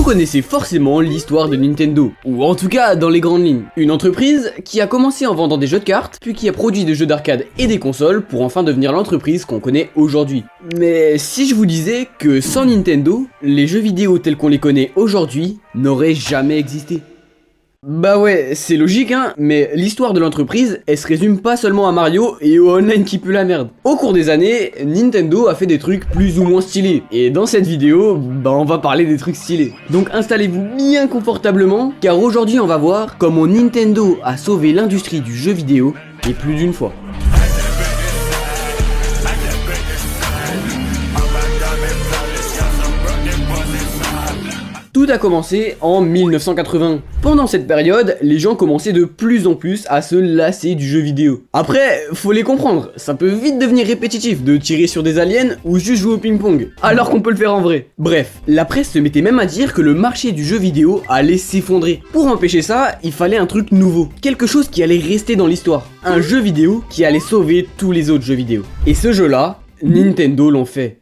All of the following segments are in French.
connaissez forcément l'histoire de Nintendo, ou en tout cas dans les grandes lignes. Une entreprise qui a commencé en vendant des jeux de cartes, puis qui a produit des jeux d'arcade et des consoles pour enfin devenir l'entreprise qu'on connaît aujourd'hui. Mais si je vous disais que sans Nintendo, les jeux vidéo tels qu'on les connaît aujourd'hui n'auraient jamais existé? Bah ouais, c'est logique hein, mais l'histoire de l'entreprise, elle se résume pas seulement à Mario et au online qui pue la merde. Au cours des années, Nintendo a fait des trucs plus ou moins stylés, et dans cette vidéo, bah on va parler des trucs stylés. Donc installez-vous bien confortablement, car aujourd'hui on va voir comment Nintendo a sauvé l'industrie du jeu vidéo, et plus d'une fois. Tout a commencé en 1980. Pendant cette période, les gens commençaient de plus en plus à se lasser du jeu vidéo. Après, faut les comprendre, ça peut vite devenir répétitif de tirer sur des aliens ou juste jouer au ping-pong, alors qu'on peut le faire en vrai. Bref, la presse se mettait même à dire que le marché du jeu vidéo allait s'effondrer. Pour empêcher ça, il fallait un truc nouveau, quelque chose qui allait rester dans l'histoire. Un jeu vidéo qui allait sauver tous les autres jeux vidéo. Et ce jeu-là, Nintendo l'ont fait.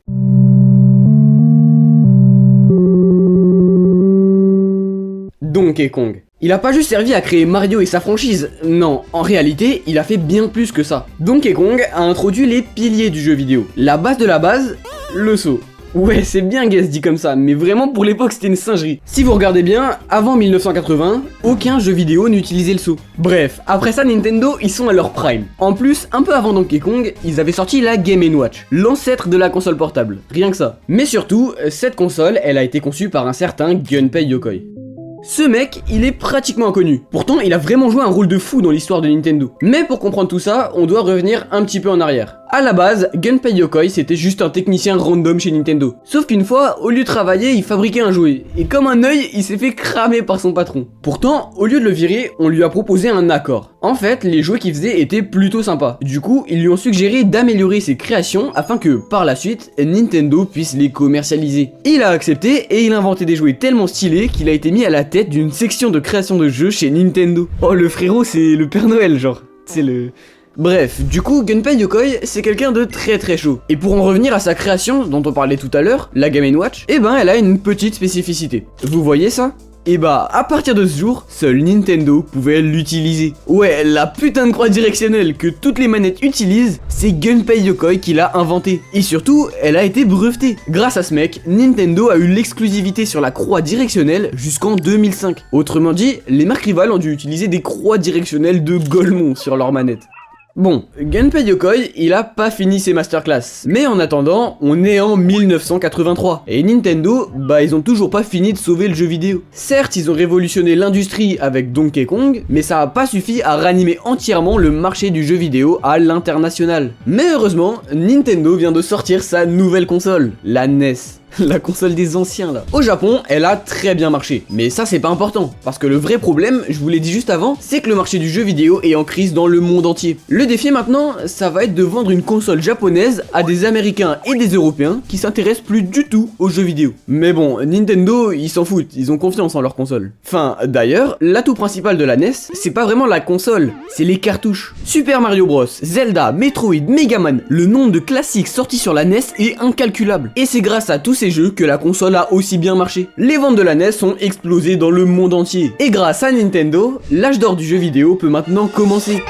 Donkey Kong. Il a pas juste servi à créer Mario et sa franchise, non, en réalité, il a fait bien plus que ça. Donkey Kong a introduit les piliers du jeu vidéo. La base de la base, le saut. Ouais, c'est bien guess dit comme ça, mais vraiment pour l'époque c'était une singerie. Si vous regardez bien, avant 1980, aucun jeu vidéo n'utilisait le saut. Bref, après ça Nintendo, ils sont à leur prime. En plus, un peu avant Donkey Kong, ils avaient sorti la Game & Watch, l'ancêtre de la console portable, rien que ça. Mais surtout, cette console, elle a été conçue par un certain Gunpei Yokoi. Ce mec, il est pratiquement inconnu. Pourtant, il a vraiment joué un rôle de fou dans l'histoire de Nintendo. Mais pour comprendre tout ça, on doit revenir un petit peu en arrière. À la base, Gunpei Yokoi c'était juste un technicien random chez Nintendo. Sauf qu'une fois, au lieu de travailler, il fabriquait un jouet. Et comme un œil, il s'est fait cramer par son patron. Pourtant, au lieu de le virer, on lui a proposé un accord. En fait, les jouets qu'il faisait étaient plutôt sympas. Du coup, ils lui ont suggéré d'améliorer ses créations afin que, par la suite, Nintendo puisse les commercialiser. Il a accepté et il a inventé des jouets tellement stylés qu'il a été mis à la tête d'une section de création de jeux chez Nintendo. Oh, le frérot, c'est le Père Noël, genre. C'est le... Bref, du coup, Gunpei Yokoi, c'est quelqu'un de très chaud. Et pour en revenir à sa création, dont on parlait tout à l'heure, la Game & Watch, eh ben elle a une petite spécificité. Vous voyez ça ? Et bah, à partir de ce jour, seul Nintendo pouvait l'utiliser. Ouais, la putain de croix directionnelle que toutes les manettes utilisent, c'est Gunpei Yokoi qui l'a inventée. Et surtout, elle a été brevetée. Grâce à ce mec, Nintendo a eu l'exclusivité sur la croix directionnelle jusqu'en 2005. Autrement dit, les marques rivales ont dû utiliser des croix directionnelles de Golemon sur leurs manettes. Bon, Gunpei Yokoi, il a pas fini ses masterclass, mais en attendant, on est en 1983, et Nintendo, bah ils ont toujours pas fini de sauver le jeu vidéo. Certes, ils ont révolutionné l'industrie avec Donkey Kong, mais ça a pas suffi à ranimer entièrement le marché du jeu vidéo à l'international. Mais heureusement, Nintendo vient de sortir sa nouvelle console, la NES. La console des anciens là. Au Japon, elle a très bien marché. Mais ça c'est pas important. Parce que le vrai problème, je vous l'ai dit juste avant, c'est que le marché du jeu vidéo est en crise dans le monde entier. Le défi maintenant, ça va être de vendre une console japonaise à des Américains et des Européens qui s'intéressent plus du tout aux jeux vidéo. Mais bon, Nintendo, ils s'en foutent, ils ont confiance en leur console. Enfin, d'ailleurs, l'atout principal de la NES, c'est pas vraiment la console, c'est les cartouches. Super Mario Bros, Zelda, Metroid, Mega Man, le nombre de classiques sortis sur la NES est incalculable. Et c'est grâce à tous ces jeux que la console a aussi bien marché. Les ventes de la NES ont explosé dans le monde entier. Et grâce à Nintendo, l'âge d'or du jeu vidéo peut maintenant commencer.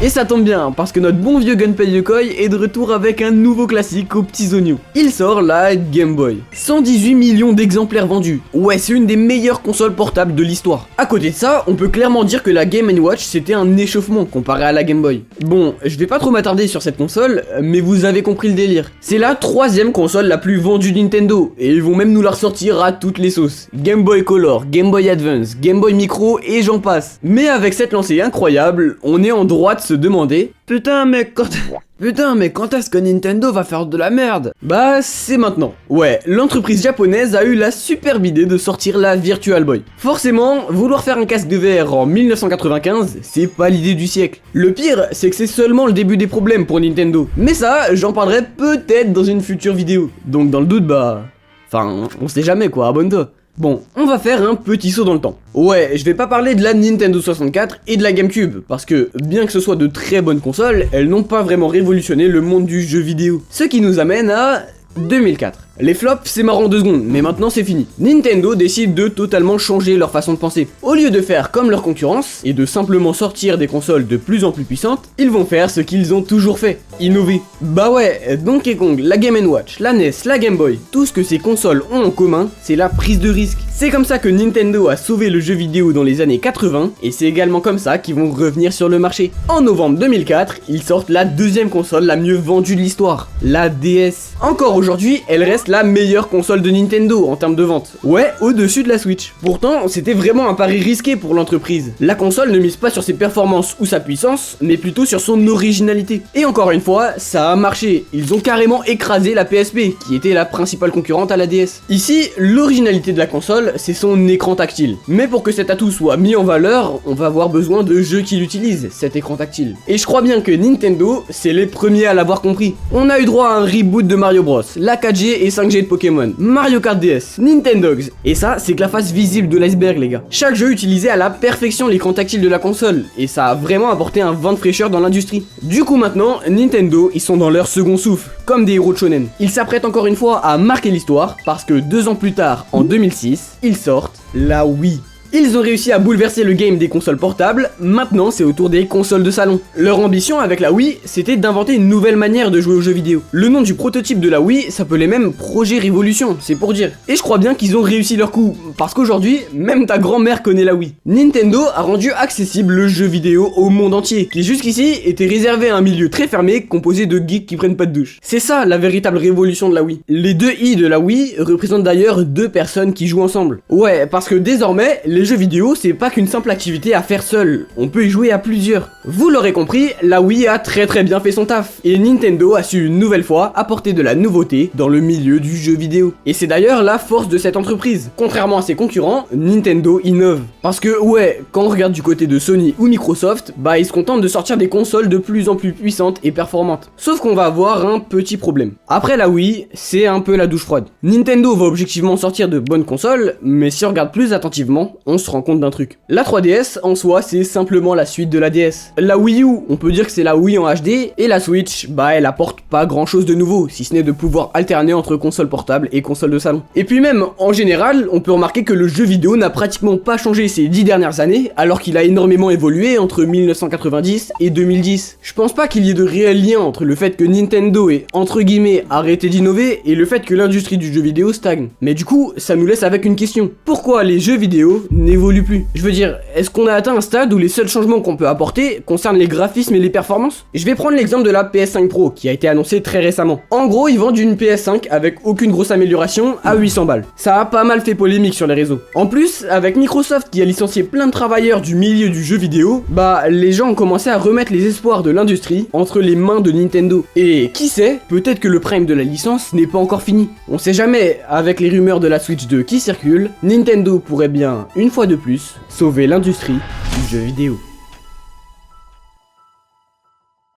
Et ça tombe bien, parce que notre bon vieux Gunpei Yokoi est de retour avec un nouveau classique aux petits oignons. Il sort la Game Boy. 118 millions d'exemplaires vendus. Ouais, c'est une des meilleures consoles portables de l'histoire. À côté de ça, on peut clairement dire que la Game & Watch c'était un échauffement comparé à la Game Boy. Bon, je vais pas trop m'attarder sur cette console, mais vous avez compris le délire. C'est la 3e console la plus vendue de Nintendo, et ils vont même nous la ressortir à toutes les sauces. Game Boy Color, Game Boy Advance, Game Boy Micro et j'en passe. Mais avec cette lancée incroyable, on est en droit de se demander Putain mais quand est-ce que Nintendo va faire de la merde? Bah c'est maintenant. Ouais, l'entreprise japonaise a eu la superbe idée de sortir la Virtual Boy. Forcément, vouloir faire un casque de VR en 1995, c'est pas l'idée du siècle. Le pire, c'est que c'est seulement le début des problèmes pour Nintendo. Mais ça, j'en parlerai peut-être dans une future vidéo. Donc dans le doute, bah... Enfin, on sait jamais quoi, abonne-toi. Bon, on va faire un petit saut dans le temps. Ouais, je vais pas parler de la Nintendo 64 et de la GameCube, parce que bien que ce soit de très bonnes consoles, elles n'ont pas vraiment révolutionné le monde du jeu vidéo. Ce qui nous amène à 2004. Les flops, c'est marrant 2 secondes, mais maintenant c'est fini. Nintendo décide de totalement changer leur façon de penser. Au lieu de faire comme leur concurrence, et de simplement sortir des consoles de plus en plus puissantes, ils vont faire ce qu'ils ont toujours fait, innover. Bah ouais, Donkey Kong, la Game & Watch, la NES, la Game Boy, tout ce que ces consoles ont en commun, c'est la prise de risque. C'est comme ça que Nintendo a sauvé le jeu vidéo dans les années 80, et c'est également comme ça qu'ils vont revenir sur le marché. En novembre 2004, ils sortent la deuxième console la mieux vendue de l'histoire, la DS. Encore aujourd'hui, elle reste la meilleure console de Nintendo en termes de vente. Ouais, au-dessus de la Switch. Pourtant, c'était vraiment un pari risqué pour l'entreprise. La console ne mise pas sur ses performances ou sa puissance, mais plutôt sur son originalité. Et encore une fois, ça a marché. Ils ont carrément écrasé la PSP, qui était la principale concurrente à la DS. Ici, l'originalité de la console, c'est son écran tactile. Mais pour que cet atout soit mis en valeur, on va avoir besoin de jeux qui l'utilisent, cet écran tactile. Et je crois bien que Nintendo, c'est les premiers à l'avoir compris. On a eu droit à un reboot de Mario Bros, la 4G et 5G de Pokémon, Mario Kart DS, Nintendogs. Et ça, c'est que la face visible de l'iceberg, les gars. Chaque jeu utilisait à la perfection l'écran tactile de la console, et ça a vraiment apporté un vent de fraîcheur dans l'industrie. Du coup maintenant, Nintendo, ils sont dans leur second souffle, comme des héros de shonen. Ils s'apprêtent encore une fois à marquer l'histoire, parce que 2 ans plus tard, en 2006, ils sortent la Wii. Ils ont réussi à bouleverser le game des consoles portables, maintenant c'est au tour des consoles de salon. Leur ambition avec la Wii, c'était d'inventer une nouvelle manière de jouer aux jeux vidéo. Le nom du prototype de la Wii s'appelait même Projet Révolution, c'est pour dire. Et je crois bien qu'ils ont réussi leur coup, parce qu'aujourd'hui, même ta grand-mère connaît la Wii. Nintendo a rendu accessible le jeu vidéo au monde entier, qui jusqu'ici était réservé à un milieu très fermé, composé de geeks qui prennent pas de douche. C'est ça la véritable révolution de la Wii. Les 2 i de la Wii représentent d'ailleurs 2 personnes qui jouent ensemble. Ouais, parce que désormais, les jeux vidéo, c'est pas qu'une simple activité à faire seul, on peut y jouer à plusieurs. Vous l'aurez compris, la Wii a très bien fait son taf, et Nintendo a su une nouvelle fois apporter de la nouveauté dans le milieu du jeu vidéo. Et c'est d'ailleurs la force de cette entreprise. Contrairement à ses concurrents, Nintendo innove. Parce que ouais, quand on regarde du côté de Sony ou Microsoft, bah ils se contentent de sortir des consoles de plus en plus puissantes et performantes. Sauf qu'on va avoir un petit problème. Après la Wii, c'est un peu la douche froide. Nintendo va objectivement sortir de bonnes consoles, mais si on regarde plus attentivement, on se rend compte d'un truc. La 3DS, en soi, c'est simplement la suite de la DS. La Wii U, on peut dire que c'est la Wii en HD, et la Switch, bah elle apporte pas grand chose de nouveau, si ce n'est de pouvoir alterner entre console portable et console de salon. Et puis même, en général, on peut remarquer que le jeu vidéo n'a pratiquement pas changé ces 10 dernières années, alors qu'il a énormément évolué entre 1990 et 2010. Je pense pas qu'il y ait de réel lien entre le fait que Nintendo ait, entre guillemets, arrêté d'innover, et le fait que l'industrie du jeu vidéo stagne. Mais du coup, ça nous laisse avec une question. Pourquoi les jeux vidéo n'évoluent plus? Je veux dire, est-ce qu'on a atteint un stade où les seuls changements qu'on peut apporter concernent les graphismes et les performances? Je vais prendre l'exemple de la PS5 Pro qui a été annoncée très récemment. En gros, ils vendent une PS5 avec aucune grosse amélioration à 800 balles. Ça a pas mal fait polémique sur les réseaux. En plus, avec Microsoft qui a licencié plein de travailleurs du milieu du jeu vidéo, bah les gens ont commencé à remettre les espoirs de l'industrie entre les mains de Nintendo. Et qui sait, peut-être que le prime de la licence n'est pas encore fini. On sait jamais, avec les rumeurs de la Switch 2 qui circulent, Nintendo pourrait bien, une fois de plus, sauver l'industrie du jeu vidéo.